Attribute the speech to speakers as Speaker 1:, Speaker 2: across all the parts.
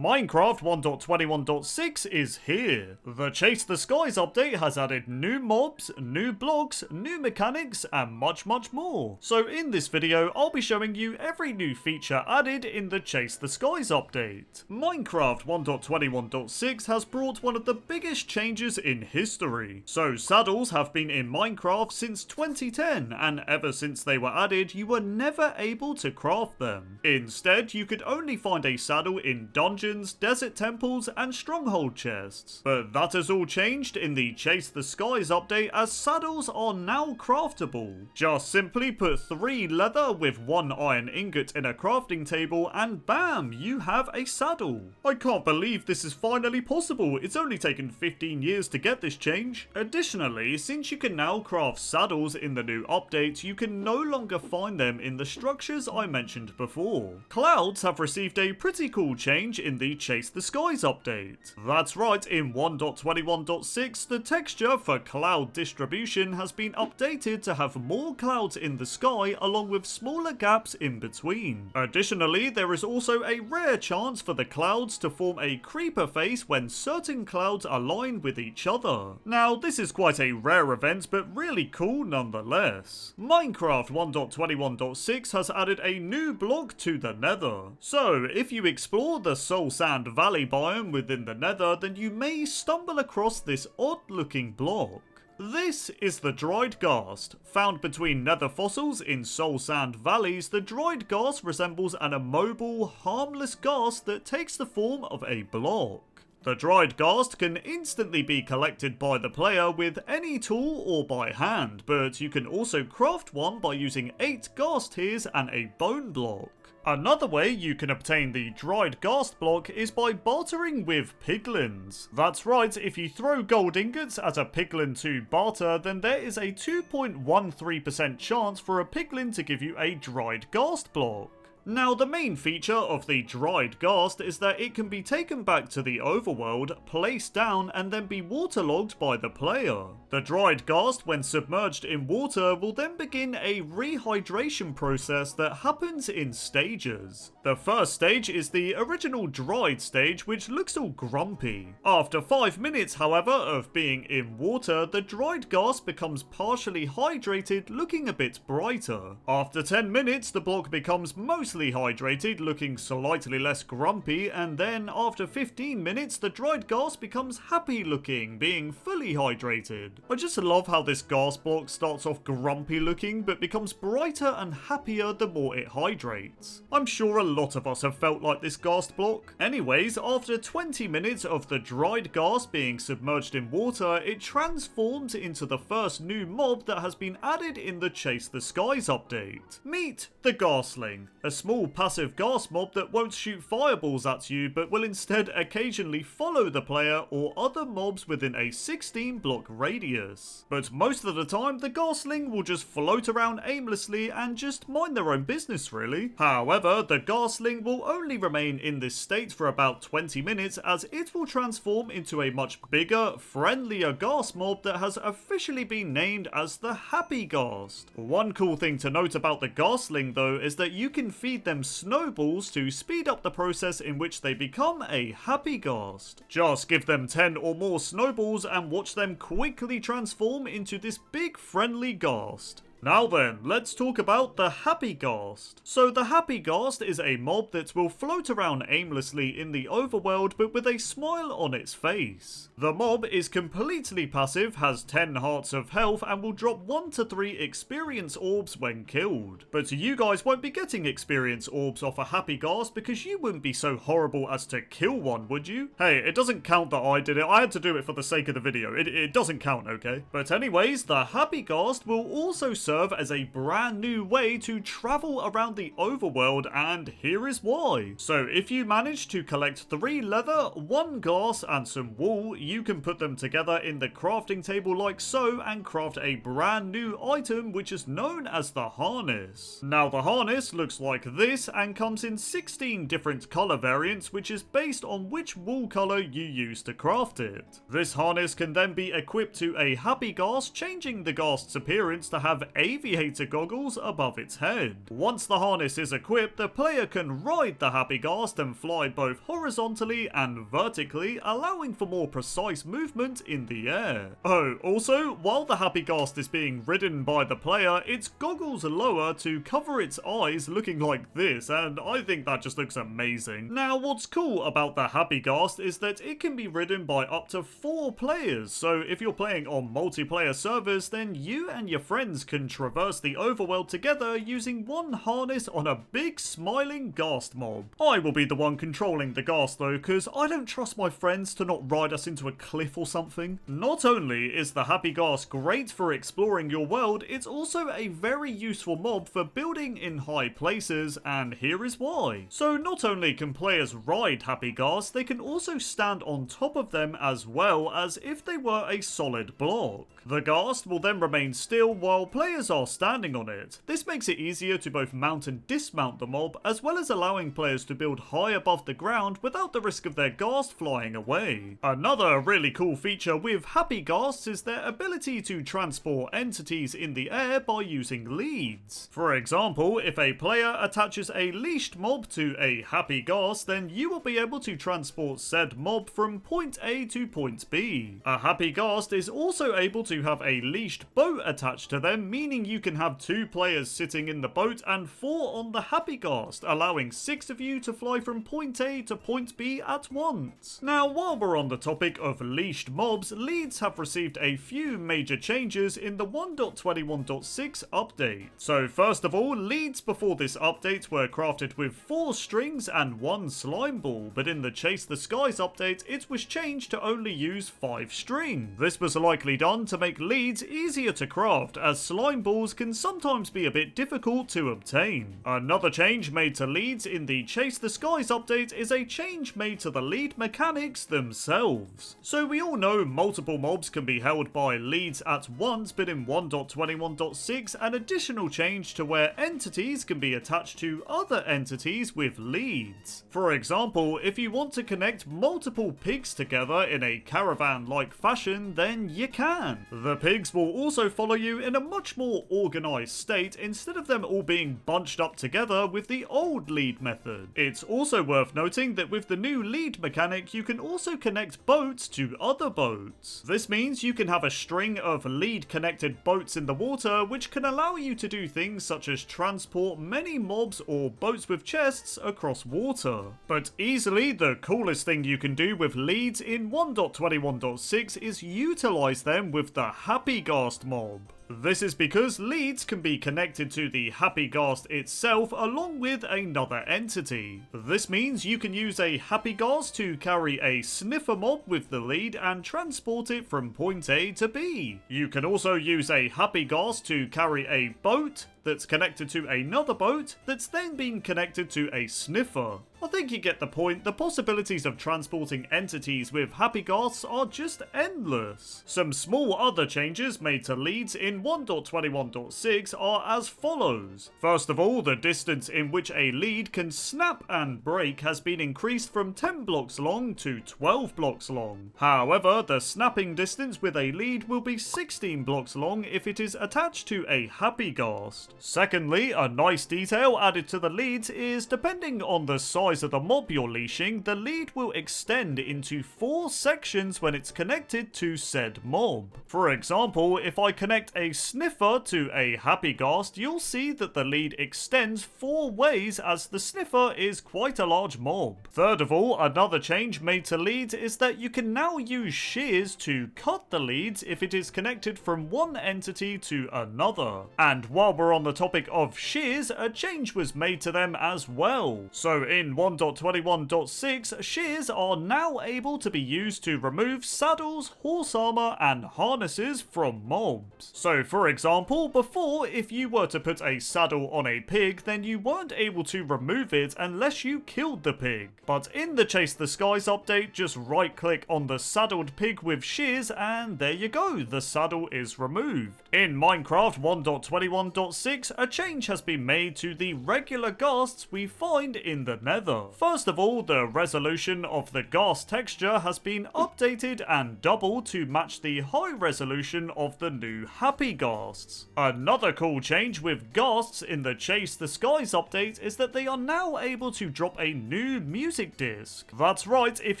Speaker 1: Minecraft 1.21.6 is here. The Chase the Skies update has added new mobs, new blocks, new mechanics, and much more. So in this video, I'll be showing you every new feature added in the Chase the Skies update. Minecraft 1.21.6 has brought one of the biggest changes in history. So saddles have been in Minecraft since 2010, and ever since they were added, you were never able to craft them. Instead, you could only find a saddle in dungeons, desert temples, and stronghold chests. But that has all changed in the Chase the Skies update, as saddles are now craftable. Just simply put 3 leather with 1 iron ingot in a crafting table and bam, you have a saddle. I can't believe this is finally possible. It's only taken 15 years to get this change. Additionally, since you can now craft saddles in the new update, you can no longer find them in the structures I mentioned before. Clouds have received a pretty cool change in the Chase the Skies update. That's right, in 1.21.6, the texture for cloud distribution has been updated to have more clouds in the sky along with smaller gaps in between. Additionally, there is also a rare chance for the clouds to form a creeper face when certain clouds align with each other. Now, this is quite a rare event, but really cool nonetheless. Minecraft 1.21.6 has added a new block to the Nether. So, if you explore the Soul Sand Valley biome within the Nether, then you may stumble across this odd looking block. This is the dried ghast. Found between nether fossils in Soul Sand Valleys, the dried ghast resembles an immobile, harmless ghast that takes the form of a block. The dried ghast can instantly be collected by the player with any tool or by hand, but you can also craft one by using 8 ghast tears and a bone block. Another way you can obtain the dried ghast block is by bartering with piglins. That's right, if you throw gold ingots at a piglin to barter, then there is a 2.13% chance for a piglin to give you a dried ghast block. Now, the main feature of the dried ghast is that it can be taken back to the overworld, placed down, and then be waterlogged by the player. The dried ghast, when submerged in water, will then begin a rehydration process that happens in stages. The first stage is the original dried stage, which looks all grumpy. After 5 minutes, however, of being in water, the dried ghast becomes partially hydrated, looking a bit brighter. After 10 minutes, the block becomes mostly hydrated, looking slightly less grumpy, and then after 15 minutes the dried ghast becomes happy looking, being fully hydrated. I just love how this ghast block starts off grumpy looking but becomes brighter and happier the more it hydrates. I'm sure a lot of us have felt like this ghast block. Anyways, after 20 minutes of the dried ghast being submerged in water, it transforms into the first new mob that has been added in the Chase the Skies update. Meet the ghastling, a small passive ghast mob that won't shoot fireballs at you but will instead occasionally follow the player or other mobs within a 16 block radius. But most of the time the ghastling will just float around aimlessly and just mind their own business really. However, the ghastling will only remain in this state for about 20 minutes as it will transform into a much bigger, friendlier ghast mob that has officially been named as the Happy Ghast. One cool thing to note about the ghastling though is that you can feed them snowballs to speed up the process in which they become a happy ghast. Just give them 10 or more snowballs and watch them quickly transform into this big friendly ghast. Now then, let's talk about the Happy Ghast. So the Happy Ghast is a mob that will float around aimlessly in the overworld but with a smile on its face. The mob is completely passive, has 10 hearts of health, and will drop 1 to 3 experience orbs when killed. But you guys won't be getting experience orbs off a Happy Ghast because you wouldn't be so horrible as to kill one, would you? Hey, it doesn't count that I did it. I had to do it for the sake of the video. It doesn't count, okay? But anyways, the Happy Ghast will also serve as a brand new way to travel around the overworld, and here is why. So if you manage to collect 3 leather, 1 glass, and some wool, you can put them together in the crafting table like so and craft a brand new item which is known as the harness. Now the harness looks like this and comes in 16 different color variants, which is based on which wool color you use to craft it. This harness can then be equipped to a Happy Ghast, changing the Ghast's appearance to have aviator goggles above its head. Once the harness is equipped, the player can ride the Happy Ghast and fly both horizontally and vertically, allowing for more precise movement in the air. Oh, also, while the Happy Ghast is being ridden by the player, its goggles lower to cover its eyes, looking like this, and I think that just looks amazing. Now, what's cool about the Happy Ghast is that it can be ridden by up to 4 players, so if you're playing on multiplayer servers, then you and your friends can traverse the overworld together using one harness on a big smiling ghast mob. I will be the one controlling the ghast though, because I don't trust my friends to not ride us into a cliff or something. Not only is the Happy Ghast great for exploring your world, it's also a very useful mob for building in high places, and here is why. So not only can players ride Happy Ghast, they can also stand on top of them as well, as if they were a solid block. The ghast will then remain still while players are standing on it. This makes it easier to both mount and dismount the mob, as well as allowing players to build high above the ground without the risk of their ghast flying away. Another really cool feature with Happy Ghasts is their ability to transport entities in the air by using leads. For example, if a player attaches a leashed mob to a Happy Ghast, then you will be able to transport said mob from point A to point B. A Happy Ghast is also able to have a leashed boat attached to them, meaning you can have 2 players sitting in the boat and 4 on the Happy Ghast, allowing 6 of you to fly from point A to point B at once. Now, while we're on the topic of leashed mobs, leads have received a few major changes in the 1.21.6 update. So first of all, leads before this update were crafted with 4 strings and 1 slime ball, but in the Chase the Skies update, it was changed to only use 5 string. This was likely done to make leads easier to craft, as slime balls can sometimes be a bit difficult to obtain. Another change made to leads in the Chase the Skies update is a change made to the lead mechanics themselves. So we all know multiple mobs can be held by leads at once, but in 1.21.6 an additional change to where entities can be attached to other entities with leads. For example, if you want to connect multiple pigs together in a caravan-like fashion, then you can. The pigs will also follow you in a much more organised state instead of them all being bunched up together with the old lead method. It's also worth noting that with the new lead mechanic, you can also connect boats to other boats. This means you can have a string of lead connected boats in the water, which can allow you to do things such as transport many mobs or boats with chests across water. But easily, the coolest thing you can do with leads in 1.21.6 is utilise them with the Happy Ghast mob. This is because leads can be connected to the Happy Ghast itself along with another entity. This means you can use a Happy Ghast to carry a sniffer mob with the lead and transport it from point A to B. You can also use a Happy Ghast to carry a boat that's connected to another boat that's then been connected to a sniffer. I think you get the point. The possibilities of transporting entities with Happy Ghasts are just endless. Some small other changes made to leads in 1.21.6 are as follows. First of all, the distance in which a lead can snap and break has been increased from 10 blocks long to 12 blocks long. However, the snapping distance with a lead will be 16 blocks long if it is attached to a Happy Ghast. Secondly, a nice detail added to the leads is, depending on the size of the mob you're leashing, the lead will extend into 4 sections when it's connected to said mob. For example, if I connect a sniffer to a Happy Ghast, you'll see that the lead extends 4 ways, as the sniffer is quite a large mob. Third of all, another change made to leads is that you can now use shears to cut the leads if it is connected from one entity to another. And while we're on the topic of shears, a change was made to them as well. So in 1.21.6, shears are now able to be used to remove saddles, horse armor, and harnesses from mobs. So for example, before, if you were to put a saddle on a pig, then you weren't able to remove it unless you killed the pig. But in the Chase the Skies update, just right click on the saddled pig with shears and there you go, the saddle is removed. In Minecraft 1.21.6, 1.21.6, a change has been made to the regular ghasts we find in the Nether. First of all, the resolution of the ghast texture has been updated and doubled to match the high resolution of the new happy ghasts. Another cool change with ghasts in the Chase the Skies update is that they are now able to drop a new music disc. That's right, if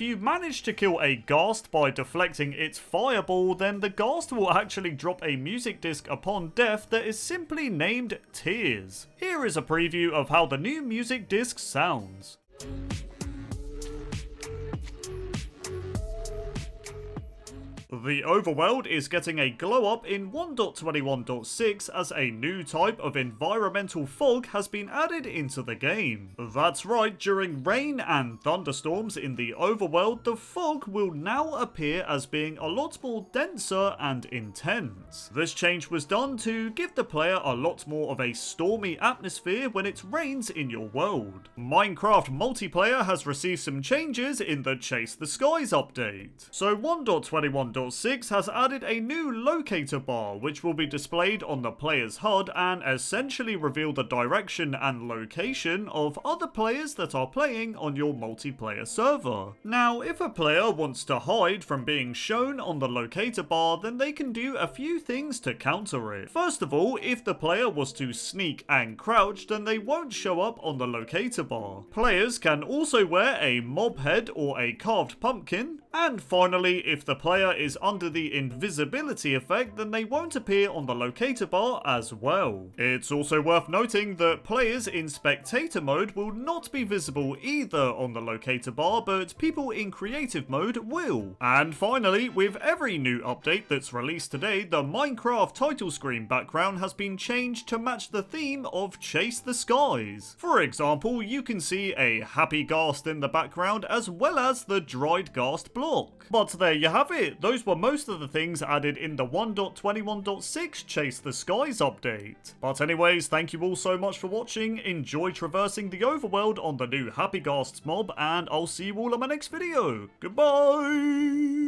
Speaker 1: you manage to kill a ghast by deflecting its fireball, then the ghast will actually drop a music disc upon death that is simply named Tears. Here is a preview of how the new music disc sounds. The overworld is getting a glow up in 1.21.6 as a new type of environmental fog has been added into the game. That's right, during rain and thunderstorms in the overworld, the fog will now appear as being a lot more denser and intense. This change was done to give the player a lot more of a stormy atmosphere when it rains in your world. Minecraft multiplayer has received some changes in the Chase the Skies update. So 1.21.6 has added a new locator bar which will be displayed on the player's HUD and essentially reveal the direction and location of other players that are playing on your multiplayer server. Now, if a player wants to hide from being shown on the locator bar, then they can do a few things to counter it. First of all, if the player was to sneak and crouch, then they won't show up on the locator bar. Players can also wear a mob head or a carved pumpkin. And finally, if the player is under the invisibility effect, then they won't appear on the locator bar as well. It's also worth noting that players in spectator mode will not be visible either on the locator bar, but people in creative mode will. And finally, with every new update that's released today, the Minecraft title screen background has been changed to match the theme of Chase the Skies. For example, you can see a happy ghast in the background as well as the dried ghast block. But there you have it, those were most of the things added in the 1.21.6 Chase the Skies update. But anyways, thank you all so much for watching, enjoy traversing the overworld on the new Happy Ghasts mob, and I'll see you all in my next video. Goodbye!